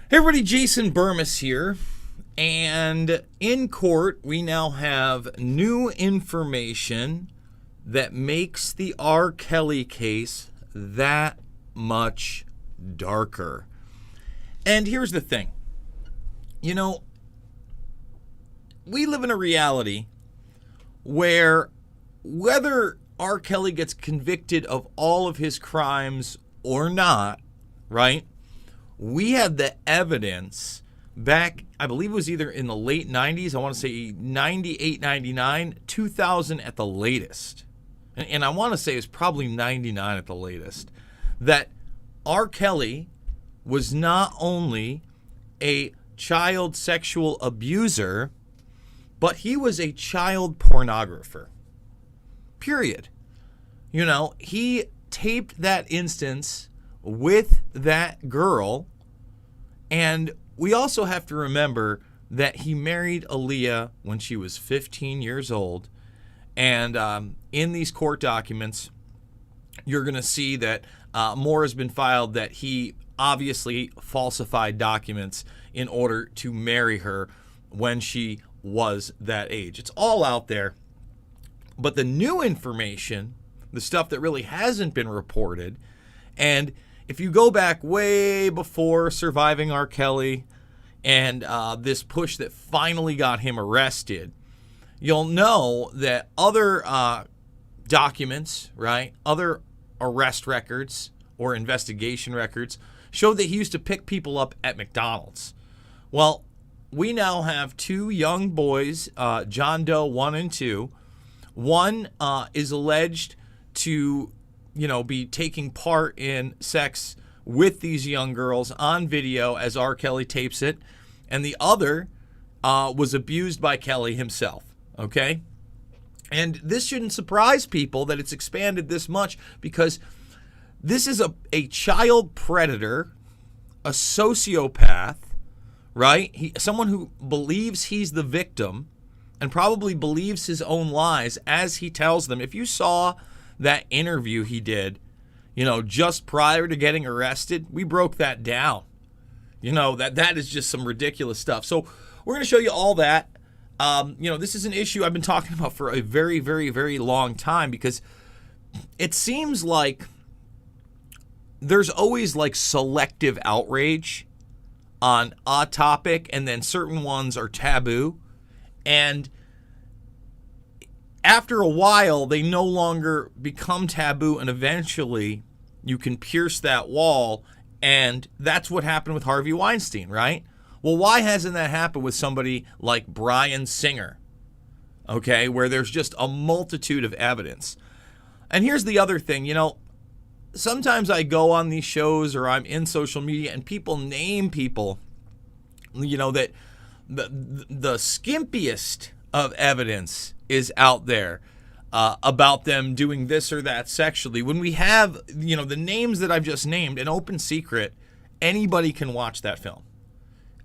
Hey everybody, Jason Burmis here, and in court we now have new information that makes the R. Kelly case that much darker. And here's the thing. You know, we live in a reality where whether R. Kelly gets convicted of all of his crimes or not, right? We had the evidence back, I believe it was either in the late 90s, I want to say 98, 99, 2000 at the latest. And I want to say it was probably 99 at the latest, that R. Kelly was not only a child sexual abuser, but he was a child pornographer. Period. You know, he taped that instance with that girl, and we also have to remember that he married Aaliyah when she was 15 years old, and in these court documents you're going to see that more has been filed that he obviously falsified documents in order to marry her when she was that age. It's all out there, but the new information, the stuff that really hasn't been reported, and if you go back way before Surviving R. Kelly and this push that finally got him arrested, you'll know that other documents, right, other arrest records or investigation records showed that he used to pick people up at McDonald's. Well, we now have two young boys, John Doe 1 and 2. One is alleged to be taking part in sex with these young girls on video as R. Kelly tapes it. And the other was abused by Kelly himself, okay? And this shouldn't surprise people that it's expanded this much, because this is a child predator, a sociopath, right? Someone who believes he's the victim and probably believes his own lies as he tells them. If you saw that interview he did, just prior to getting arrested, we broke that down. That is just some ridiculous stuff. So we're going to show you all that. This is an issue I've been talking about for a very, very, very long time, because it seems like there's always like selective outrage on a topic, and then certain ones are taboo. And after a while, they no longer become taboo, and eventually you can pierce that wall, and that's what happened with Harvey Weinstein, right? Well, why hasn't that happened with somebody like Bryan Singer, okay, where there's just a multitude of evidence? And here's the other thing, sometimes I go on these shows or I'm in social media and people name people, that the skimpiest of evidence is out there about them doing this or that sexually. When we have, the names that I've just named, an open secret, anybody can watch that film.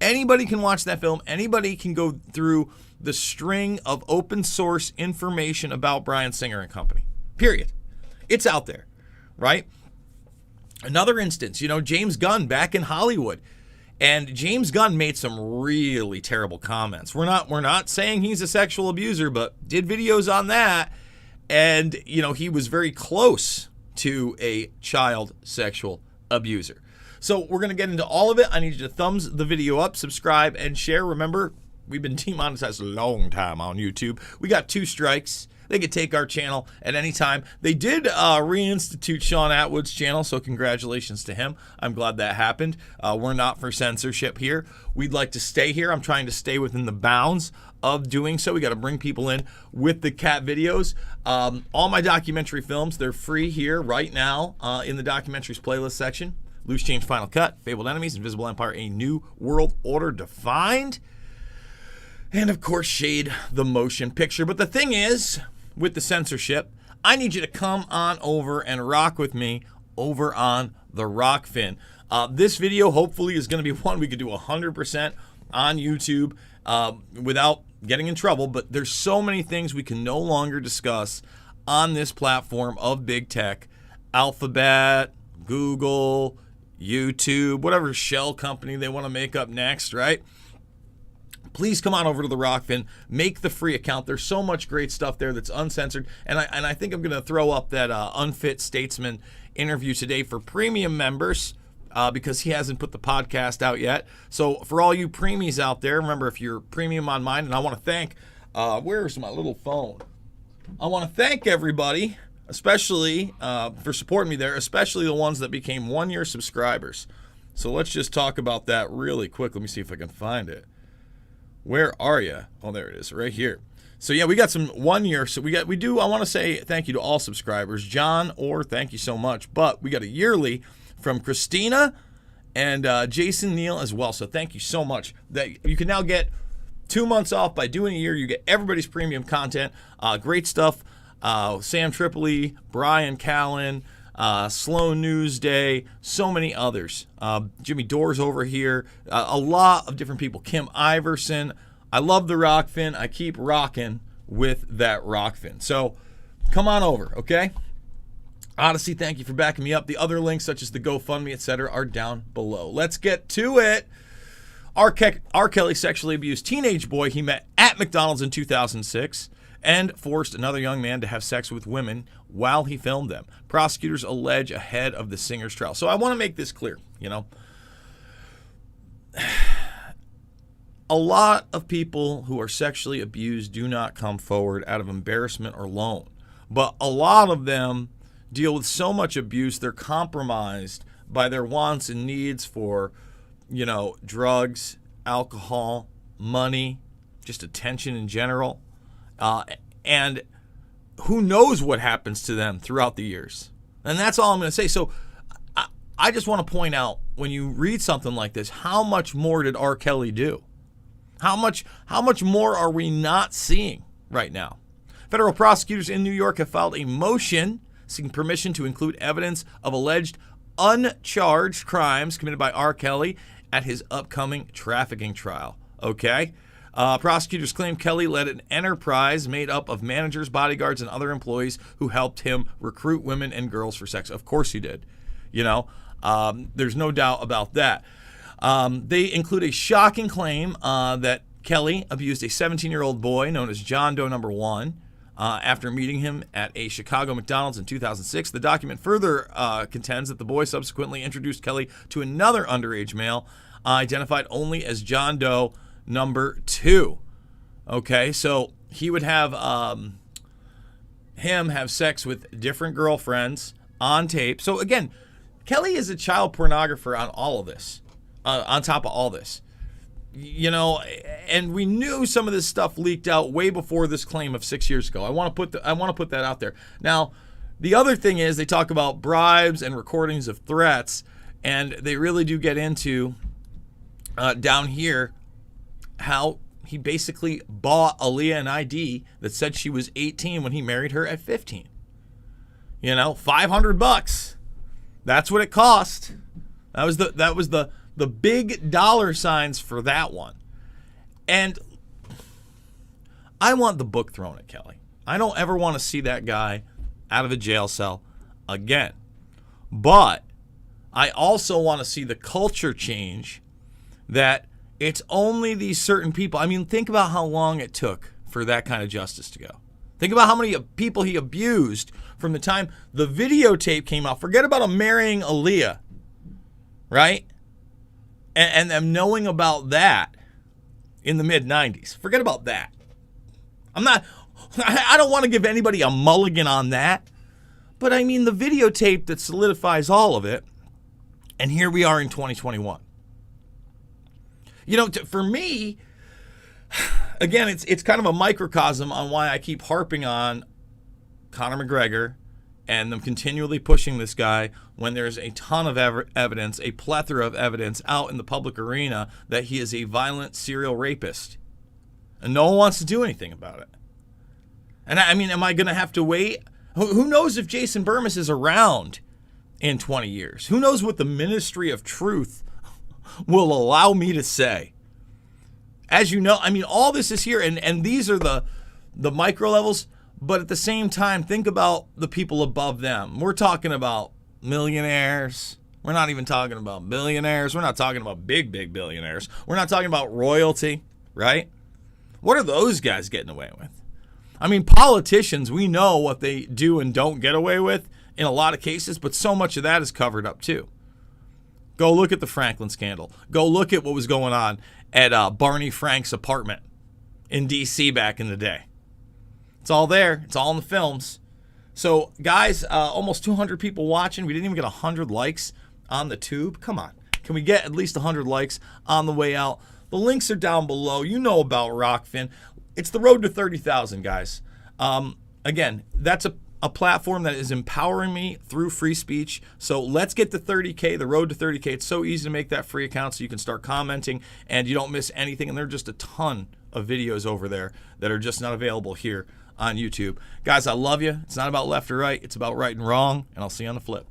Anybody can watch that film. Anybody can go through the string of open source information about Bryan Singer and company. Period. It's out there, right? Another instance, James Gunn back in Hollywood. And James Gunn made some really terrible comments. We're not saying he's a sexual abuser, but did videos on that. And, he was very close to a child sexual abuser. So we're going to get into all of it. I need you to thumbs the video up, subscribe, and share. Remember, we've been demonetized a long time on YouTube. We got 2 strikes. They could take our channel at any time. They did reinstitute Sean Atwood's channel, so congratulations to him. I'm glad that happened. We're not for censorship here. We'd like to stay here. I'm trying to stay within the bounds of doing so. We got to bring people in with the cat videos. All my documentary films, they're free here right now in the documentaries playlist section. Loose Change Final Cut, Fabled Enemies, Invisible Empire, A New World Order Defined. And, of course, Shade the Motion Picture. But the thing is, with the censorship, I need you to come on over and rock with me over on the Rockfin. This video hopefully is going to be one we could do 100% on YouTube without getting in trouble, but there's so many things we can no longer discuss on this platform of big tech. Alphabet, Google, YouTube, whatever shell company they want to make up next, right? Please come on over to the Rockfin, make the free account. There's so much great stuff there that's uncensored. And I think I'm going to throw up that Unfit Statesman interview today for premium members because he hasn't put the podcast out yet. So for all you preemies out there, remember, if you're premium on mine, and I want to thank, where's my little phone? I want to thank everybody, especially for supporting me there, especially the ones that became 1-year subscribers. So let's just talk about that really quick. Let me see if I can find it. Where are you? Oh, there it is, right here. So yeah, we got some 1 year. So I want to say thank you to all subscribers. John, or thank you so much. But we got a yearly from Christina and Jason Neal as well. So thank you so much. That you can now get 2 months off by doing a year. You get everybody's premium content. Great stuff. Sam Tripoli, Brian Callen, Sloan Newsday, so many others. Jimmy Dore's over here. A lot of different people. Kim Iverson. I love the Rockfin. I keep rocking with that Rockfin. So come on over, okay? Odyssey, thank you for backing me up. The other links, such as the GoFundMe, etc., are down below. Let's get to it. R. Kelly sexually abused teenage boy he met at McDonald's in 2006 and forced another young man to have sex with women while he filmed them. Prosecutors allege ahead of the singer's trial. So I want to make this clear, A lot of people who are sexually abused do not come forward out of embarrassment or loan. But a lot of them deal with so much abuse, they're compromised by their wants and needs for, drugs, alcohol, money, just attention in general. And who knows what happens to them throughout the years. And that's all I'm going to say. So I just want to point out, when you read something like this, how much more did R. Kelly do? How much more are we not seeing right now? Federal prosecutors in New York have filed a motion seeking permission to include evidence of alleged uncharged crimes committed by R. Kelly at his upcoming trafficking trial. Okay? Prosecutors claim Kelly led an enterprise made up of managers, bodyguards, and other employees who helped him recruit women and girls for sex. Of course he did. There's no doubt about that. They include a shocking claim that Kelly abused a 17-year-old boy known as John Doe Number 1 after meeting him at a Chicago McDonald's in 2006. The document further contends that the boy subsequently introduced Kelly to another underage male identified only as John Doe Number 2. Okay, so he would have him have sex with different girlfriends on tape. So again, Kelly is a child pornographer on all of this. On top of all this, and we knew some of this stuff leaked out way before this claim of 6 years ago. I want to put that out there. Now, the other thing is they talk about bribes and recordings of threats, and they really do get into down here how he basically bought Aaliyah an ID that said she was 18 when he married her at 15. $500. That's what it cost. That was the big dollar signs for that one. And I want the book thrown at Kelly. I don't ever want to see that guy out of a jail cell again. But I also want to see the culture change, that it's only these certain people. I mean, think about how long it took for that kind of justice to go. Think about how many people he abused from the time the videotape came out. Forget about him marrying Aaliyah, right? And them knowing about that in the mid-90s. Forget about that. I don't want to give anybody a mulligan on that. But I mean, the videotape that solidifies all of it. And here we are in 2021. For me, again, it's kind of a microcosm on why I keep harping on Conor McGregor and them continually pushing this guy when there's a ton of evidence, a plethora of evidence out in the public arena that he is a violent serial rapist. And no one wants to do anything about it. And I mean, am I going to have to wait? Who knows if Jason Burmis is around in 20 years? Who knows what the Ministry of Truth will allow me to say? As you know, I mean, all this is here, and these are the micro levels. But at the same time, think about the people above them. We're talking about millionaires. We're not even talking about billionaires. We're not talking about big billionaires. We're not talking about royalty, right? What are those guys getting away with? I mean, politicians, we know what they do and don't get away with in a lot of cases, but so much of that is covered up too. Go look at the Franklin scandal. Go look at what was going on at Barney Frank's apartment in D.C. back in the day. It's all there. It's all in the films. So, guys, almost 200 people watching. We didn't even get 100 likes on the tube. Come on. Can we get at least 100 likes on the way out? The links are down below. You know about Rockfin. It's the road to 30,000, guys. Again, that's a platform that is empowering me through free speech. So let's get to 30K, the road to 30K. It's so easy to make that free account so you can start commenting and you don't miss anything. And there are just a ton of videos over there that are just not available here on YouTube. Guys, I love you. It's not about left or right. It's about right and wrong. And I'll see you on the flip.